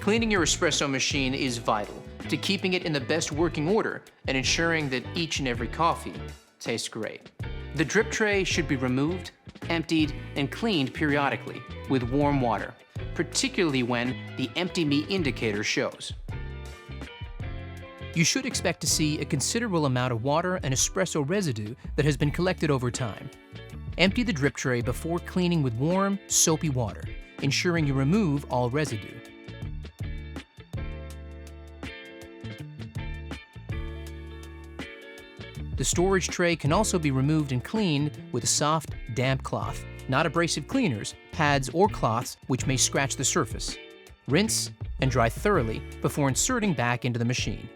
Cleaning your espresso machine is vital to keeping it in the best working order and ensuring that each and every coffee tastes great. The drip tray should be removed, emptied, and cleaned periodically with warm water, particularly when the empty me indicator shows. You should expect to see a considerable amount of water and espresso residue that has been collected over time. Empty the drip tray before cleaning with warm, soapy water, ensuring you remove all residue. The storage tray can also be removed and cleaned with a soft, damp cloth, not abrasive cleaners, pads, or cloths which may scratch the surface. Rinse and dry thoroughly before inserting back into the machine.